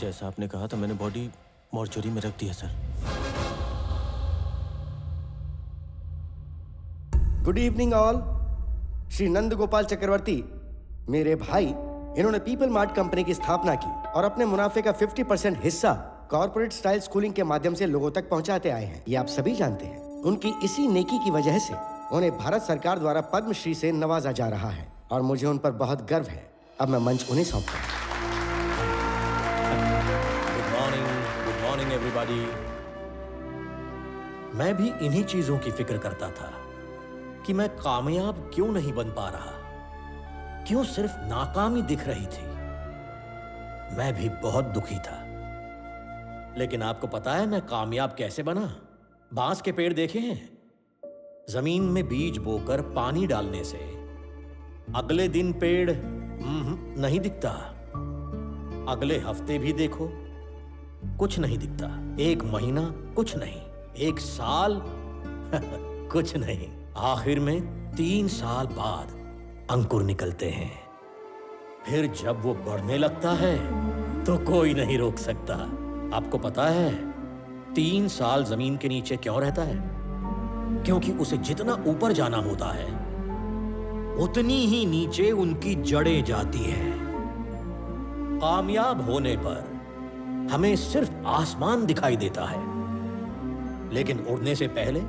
जैसा आपने कहा था मैंने बॉडी मॉर्चरी में रख दिया sir. Good evening all. Shri Nand Gopal Chakravarti मेरे भाई, इन्होंने पीपल मार्ट कंपनी की स्थापना की और अपने मुनाफे का 50% हिस्सा कॉर्पोरेट स्टाइल स्कूलिंग के माध्यम से लोगों तक पहुंचाते आए हैं। ये आप सभी जानते हैं। उनकी इसी नेकी की वजह से उन्हें भारत सरकार द्वारा पद्मश्री से नवाजा जा रहा है और मुझे उन पर बहुत गर्व है। अब मैं मंच उन्हें सौंपता हूं। Good morning everybody. मैं भी इन्हीं चीजों की फिक्र करता था कि मैं कामयाब क्यों नहीं बन पा रहा, क्यों सिर्फ नाकामी दिख रही थी। मैं भी बहुत दुखी था। लेकिन आपको पता है मैं कामयाब कैसे बना? बांस के पेड़ देखे हैं? जमीन में बीज बोकर पानी डालने से अगले दिन पेड़ नहीं दिखता, अगले हफ्ते भी देखो कुछ नहीं दिखता, एक महीना कुछ नहीं, एक साल कुछ नहीं, आखिर में 3 साल बाद अंकुर निकलते हैं। फिर जब वो बढ़ने लगता है तो कोई नहीं रोक सकता। आपको पता है 3 साल जमीन के नीचे क्यों रहता है? क्योंकि उसे जितना ऊपर जाना होता है उतनी ही नीचे उनकी जड़ें जाती हैं। कामयाब होने पर हमें सिर्फ आसमान दिखाई देता है, लेकिन उड़ने से पहले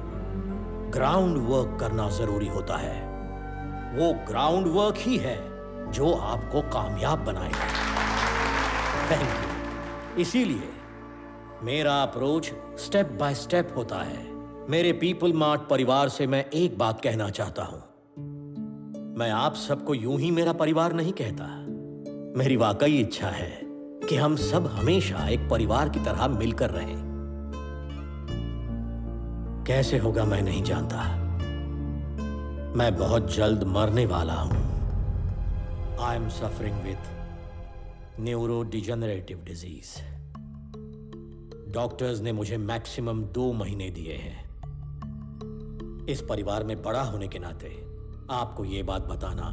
ग्राउंड वर्क करना जरूरी होता है। वो ग्राउंड वर्क ही है जो आपको कामयाब बनाएगा। Thank you. इसीलिए मेरा अप्रोच स्टेप बाय स्टेप होता है। मेरे पीपल मार्ट परिवार से मैं एक बात कहना चाहता हूं। मैं आप सबको यूं ही मेरा परिवार नहीं कहता। मेरी वाकई इच्छा है कि हम सब हमेशा एक परिवार की तरह मिलकर रहें। कैसे होगा मैं नहीं जानता। मैं बहुत जल्द मरने वाला हूं। I am suffering with neuro degenerative disease. Doctors ने मुझे मैक्सिमम 2 महीने दिए हैं। इस परिवार में बड़ा होने के नाते आपको यह बात बताना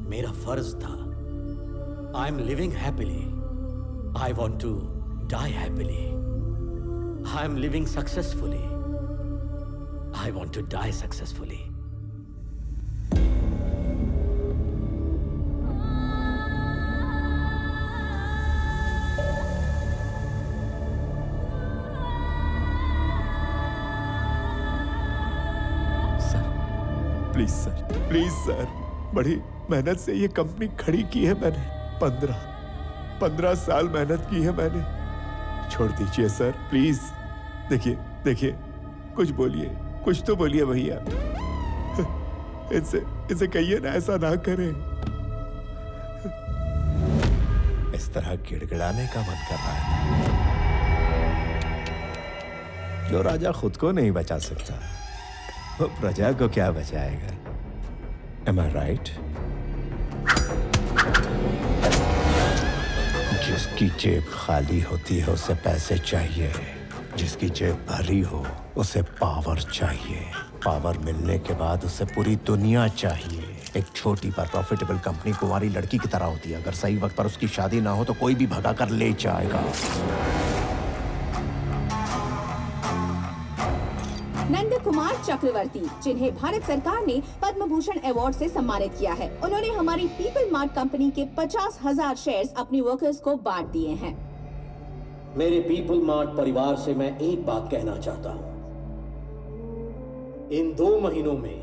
मेरा फर्ज था। I am living happily. I want to die happily. I am living successfully. I want to die successfully. Please sir, बड़ी मेहनत से ये कंपनी खड़ी की है मैंने। 15 साल मेहनत की है मैंने। छोड़ दीजिए सर प्लीज। देखिए कुछ बोलिए, कुछ तो बोलिए भैया। इनसे कहिए ना ऐसा ना करें। इस तरह गिड़गिड़ाने का मन कर रहा है। जो राजा खुद को नहीं बचा सकता वो प्रजा को क्या बचाएगा? Am I right? जिसकी जेब खाली होती है उसे पैसे चाहिए, जिसकी जेब भरी हो उसे पावर चाहिए, पावर मिलने के बाद उसे पूरी दुनिया चाहिए। एक छोटी पर प्रॉफिटेबल कंपनी कुंवारी लड़की की तरह होती है। अगर सही वक्त पर उसकी शादी ना हो तो कोई भी भगा कर ले जाएगा। नंद कुमार चक्रवर्ती, जिन्हें भारत सरकार ने पद्म भूषण अवार्ड से सम्मानित किया है, उन्होंने हमारी पीपल मार्ट कंपनी के 50,000 शेयर्स अपनी वर्कर्स को बांट दिए हैं। मेरे पीपल मार्ट परिवार से मैं एक बात कहना चाहता हूं। इन 2 महीनों में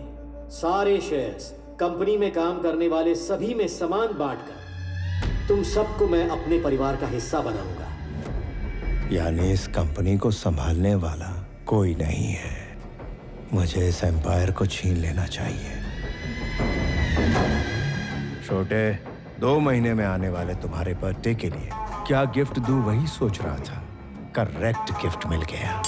सारे शेयर्स कंपनी में काम करने वाले सभी में समान बांटकर तुम सबको मैं अपने परिवार का हिस्सा बनाऊंगा। यानी इस कंपनी को संभालने वाला कोई नहीं है। मुझे इस एम्पायर को छीन लेना चाहिए। छोटे, 2 महीने में आने वाले तुम्हारे बर्थडे के लिए क्या गिफ्ट दूं वही सोच रहा था। करेक्ट गिफ्ट मिल गया।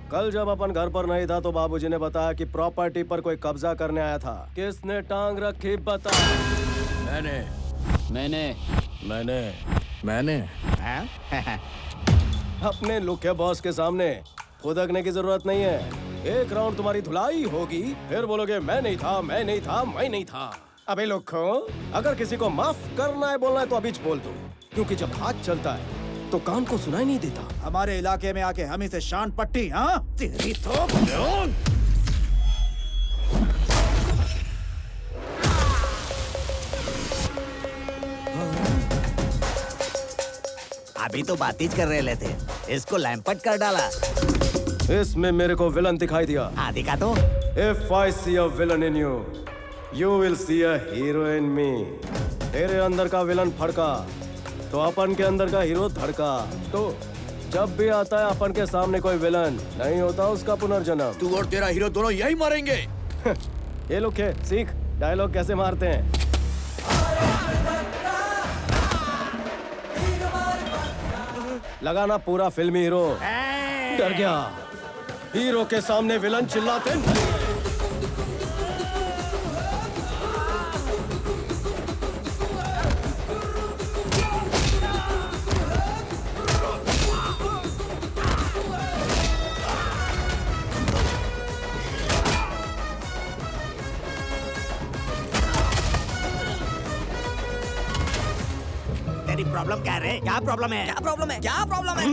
कल जब अपन घर पर नहीं था तो बाबूजी ने बताया कि प्रॉपर्टी पर कोई कब्जा करने आया था। किसने टांग रखी बता? मैंने अपने लुखे बॉस के सामने खुदकने की जरूरत नहीं है। एक राउंड तुम्हारी धुलाई होगी, फिर बोलोगे मैं नहीं था, मैं नहीं था, मैं नहीं था। अबे लोगों, अगर किसी को माफ करना है बोलना है तो अभी बोल दो, क्योंकि जब हाथ चलता है तो कान को सुनाई नहीं देता। हमारे इलाके में आके हम इसे शान पट्टी, हाँ तेरी तो अभी तो बातीज कर रहे थे, इसको लैंपट कर डाला। इसमें मेरे को विलन दिखाई दिया। हाँ दिखा तो। If I see a villain in you, you will see a hero in me. तेरे अंदर का विलन फड़का तो अपन के अंदर का हीरो धड़का। तो जब भी आता है अपन के सामने कोई विलन, नहीं होता उसका पुनर्जन्म। तू और तेरा हीरो दोनों यही मरेंगे। ये लोग है, सीख डायलॉग कैसे मारते हैं। लगाना पूरा फिल्मी हीरो। डर गया, हीरो के सामने विलन चिल्लाते नहीं। तेरी प्रॉब्लम क्या है? क्या प्रॉब्लम है? क्या प्रॉब्लम है? क्या प्रॉब्लम है?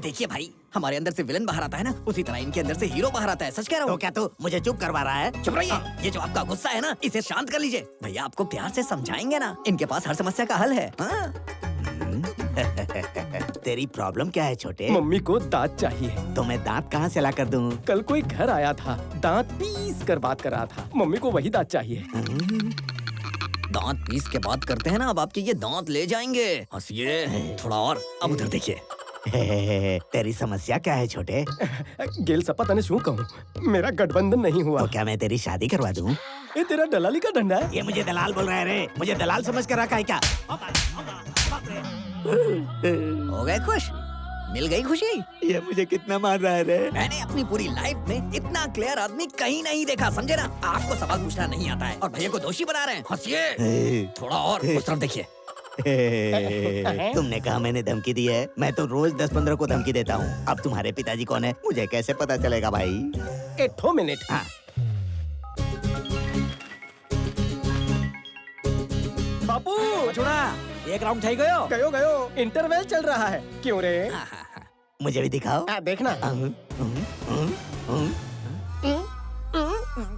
देखिए भाई, हमारे अंदर से विलन बाहर आता है ना, उसी तरह इनके अंदर से हीरो बाहर आता है। सच कह रहा हूँ। तो क्या तू मुझे चुप करवा रहा है? चुप रहिए। ये जो आपका गुस्सा है ना, इसे शांत कर लीजिए। भैया आपको प्यार से समझाएंगे ना, इनके पास हर समस्या का हल है। हाँ? तेरी प्रॉब्लम क्या है छोटे? मम्मी को दांत चाहिए। तो मैं दांत कहाँ से ला कर दूँ? कल कोई घर आया था, दांत पीस कर बात कर रहा था। मम्मी को वही दांत चाहिए। दांत पीस के बात करते हैं ना, अब आपके ये दांत ले जाएंगे। हंसिए थोड़ा और। अब उधर देखिए। तेरी समस्या क्या है छोटे? गेल सपा तने शू कहूँ, मेरा गठबंधन नहीं हुआ। तो क्या मैं तेरी शादी करवा दूँ? ये तेरा दलाली का डंडा है। ये मुझे दलाल बोल रहा है रे, मुझे दलाल समझ कर रखा है क्या? हो गए खुश? मिल गई खुशी? ये मुझे कितना मार रहा है रे? मैंने अपनी पूरी लाइफ में इतना क्लियर आदमी कहीं नहीं देखा, समझे ना? आपको सवाल पूछना नहीं आता है और भैया को दोषी बना रहे हैं। हंसिए थोड़ा और, उस तरफ देखिए। तुमने कहा मैंने धमकी दी है? मैं तो रोज 10-15 को धमकी देता हूँ। अब तुम्हारे पिताजी कौन है मुझे कैसे पता चलेगा भाई? एक मिनट। हाँ। बापू छोड़ा, एक राउंड થઈ ગયો। गयो इंटरवल चल रहा है। क्यों रे? मुझे भी दिखाओ। देखना।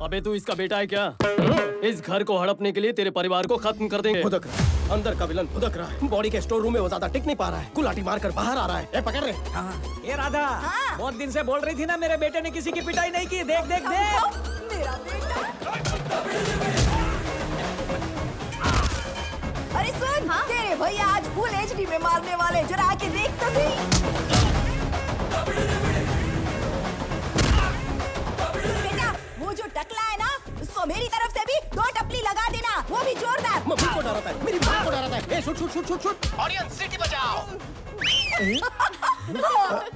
अबे तू इसका बेटा है क्या? इस घर को हड़पने के लिए तेरे परिवार को खत्म कर देंगे। भुदक रहा है। अंदर का विलन भुदक रहा है। बॉडी के स्टोर रूम में वो ज्यादा टिक नहीं पा रहा है। कुलाटी मारकर बाहर आ रहा है। पकड़ रहे। ये राधा, बहुत दिन से बोल रही थी ना मेरे बेटे ने किसी की पिटाई नहीं की। देख देख देख। मेरा बेटा। अरे सुन, तेरे भैया आज फुल एचडी में मारने वाले, जरा आके देख तो सही। बेटा, वो जो टकला है ना, उसको मेरी तरफ से भी 2 टपली लगा देना, वो भी जोरदार। मम्मी को डराता है, मेरी माँ को डराता है। Shoot shoot shoot shoot shoot. Audience city बजाओ।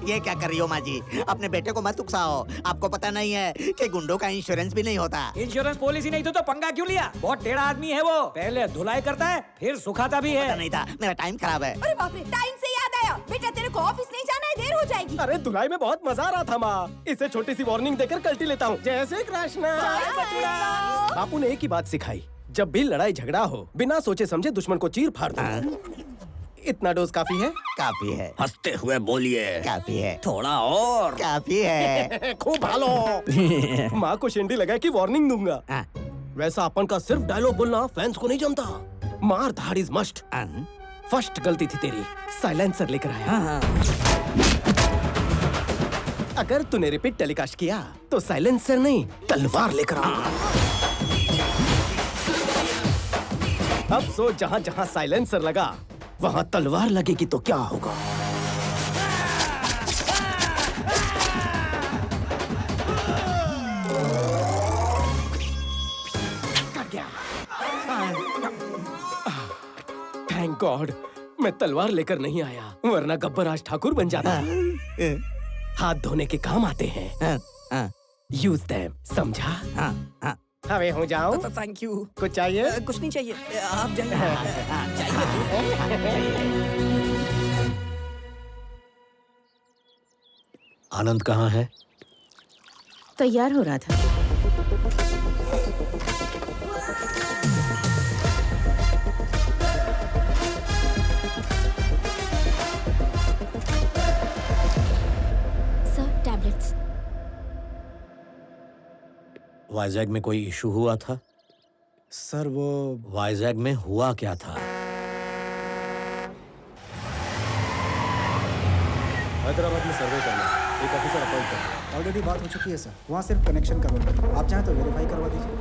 ये क्या कर रही हो माँ जी? अपने बेटे को मत उकसाओ। आपको पता नहीं है कि गुंडों का इंश्योरेंस भी नहीं होता। इंश्योरेंस पॉलिसी नहीं तो पंगा क्यों लिया? बहुत टेढ़ा आदमी है वो। पहले धुलाई करता है, फिर सुखाता भी पता है। नहीं था, मेरा टाइम खराब है। अरे बाप रे, टाइम से याद आया। बेटा तेरे को ऑफिस नहीं जाना है, देर हो जाएगी। अरे धुलाई में बहुत मजा आ रहा था माँ। इसे छोटी सी वार्निंग देकर कल्टी लेता हूँ। जय श्री कृष्ण। बापू ने एक ही बात सिखाई, जब भी लड़ाई झगड़ा हो, बिना सोचे समझे दुश्मन को चीर फाड़ दो। इतना डोज काफी है? काफी है। हंसते हुए बोलिए। काफी है। थोड़ा और। काफी है। खूब भालो। माँ को शिंडी लगा कि वार्निंग दूंगा। हाँ। वैसा अपन का सिर्फ डायलॉग बोलना फैंस को नहीं जमता। मार धाड़ इज मस्ट। फर्स्ट गलती थी तेरी, साइलेंसर लेकर आया। अगर तूने रिपीट टेलीकास्ट किया तो साइलेंसर नहीं, तलवार लेकर आऊंगा। अब सोच, जहाँ जहाँ साइलेंसर लगा वहाँ तलवार लगेगी तो क्या होगा? कट गया। थैंक गॉड, मैं तलवार लेकर नहीं आया, वरना गब्बर आज ठाकुर बन जाता। हाथ धोने के काम आते हैं। यूज देम, समझा? हवे हो जाओ। Thank you. कुछ चाहिए? कुछ नहीं चाहिए, आप जाइए। आनंद कहाँ है? तैयार हो रहा था। Sir, tablets. वाइजैग में कोई इशू हुआ था? सर वो वाइजैग में हुआ क्या था? हैदराबाद में सर्वे करना, एक ऑफिसर अपॉइंट करना। ऑलरेडी बात हो चुकी है सर, वहाँ सिर्फ कनेक्शन करवाना है। आप चाहें तो वेरीफाई करवा दीजिए।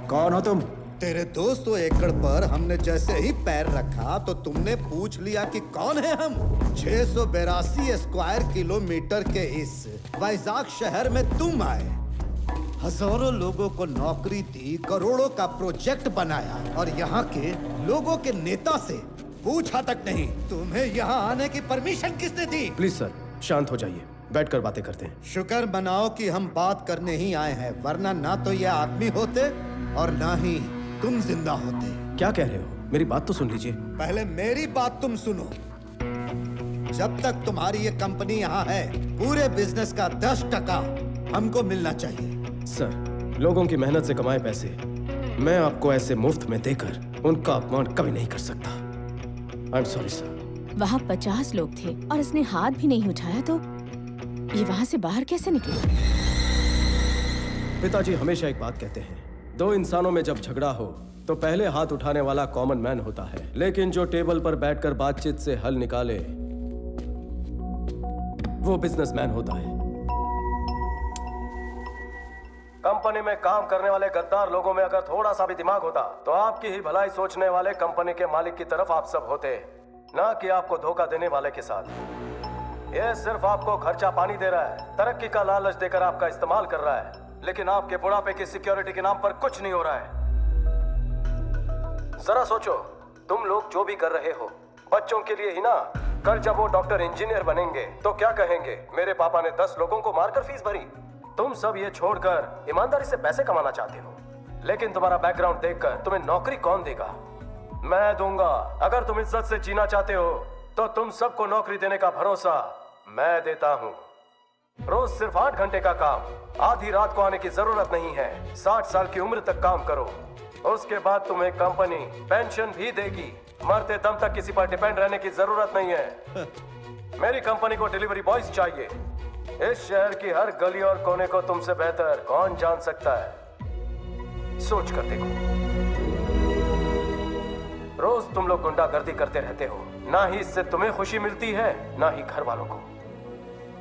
कौन हो तुम? तेरे 200 एकड़ पर हमने जैसे ही पैर रखा तो तुमने पूछ लिया कि कौन है हम। 682 स्क्वायर किलोमीटर के इस वाइजाग शहर में तुम आए, हजारों लोगों को नौकरी दी, करोड़ों का प्रोजेक्ट बनाया और यहाँ के लोगों के नेता से पूछा तक नहीं तुम्हें यहाँ आने की परमिशन किसने दी? प्लीज सर, शांत हो जाइए, बैठकर बातें करते हैं। शुक्र मनाओ कि हम बात करने ही आए हैं, वरना ना तो ये आदमी होते और ना ही तुम जिंदा होते। क्या कह रहे हो? मेरी बात तो सुन लीजिए। पहले मेरी बात तुम सुनो। जब तक तुम्हारी ये कंपनी यहाँ है, पूरे बिजनेस का 10% हमको मिलना चाहिए। सर, लोगों की मेहनत से कमाए पैसे मैं आपको ऐसे मुफ्त में देकर उनका अपमान कभी नहीं कर सकता। I am sorry sir. वहाँ 50 लोग थे और इसने हाथ भी नहीं उठाया तो ये वहाँ से बाहर कैसे निकला? पिताजी हमेशा एक बात कहते हैं, दो इंसानों में जब झगड़ा हो तो पहले हाथ उठाने वाला कॉमन मैन होता है, लेकिन जो टेबल पर बैठकर बातचीत से हल निकाले वो बिजनेसमैन होता है। कंपनी में काम करने वाले गद्दार लोगों में अगर थोड़ा सा भी दिमाग होता तो आपकी ही भलाई सोचने वाले कंपनी के मालिक की तरफ आप सब होते, ना कि आपको धोखा देने वाले के साथ। ये सिर्फ आपको खर्चा पानी दे रहा है, तरक्की का लालच देकर आपका इस्तेमाल कर रहा है, लेकिन आपके बुढ़ापे की सिक्योरिटी के नाम पर कुछ नहीं हो रहा है। जरा सोचो, तुम लोग जो भी कर रहे हो बच्चों के लिए ही ना। कल जब वो डॉक्टर इंजीनियर बनेंगे तो क्या कहेंगे, मेरे पापा ने 10 लोगों को मारकर फीस भरी। तुम सब ये छोड़कर ईमानदारी से पैसे कमाना चाहते हो, लेकिन तुम्हारा बैकग्राउंड देखकर तुम्हें नौकरी कौन देगा? मैं दूंगा। अगर तुम इज्जत से जीना चाहते हो तो तुम सबको नौकरी देने का भरोसा मैं देता हूँ। रोज सिर्फ 8 घंटे का काम, आधी रात को आने की जरूरत नहीं है। 60 साल की उम्र तक काम करो, उसके बाद तुम्हें कंपनी पेंशन भी देगी। मरते दम तक किसी पर डिपेंड रहने की जरूरत नहीं है। मेरी कंपनी को डिलीवरी बॉयज चाहिए। इस शहर की हर गली और कोने को तुमसे बेहतर कौन जान सकता है? सोच कर देखो। रोज तुम लोग गुंडागर्दी करते रहते हो, ना ही इससे तुम्हें खुशी मिलती है ना ही घर वालों को।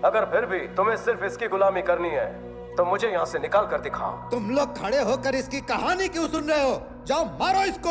अगर फिर भी तुम्हें सिर्फ इसकी गुलामी करनी है तो मुझे यहाँ से निकाल कर दिखाओ। तुम लोग खड़े होकर इसकी कहानी क्यों सुन रहे हो? जाओ मारो इसको।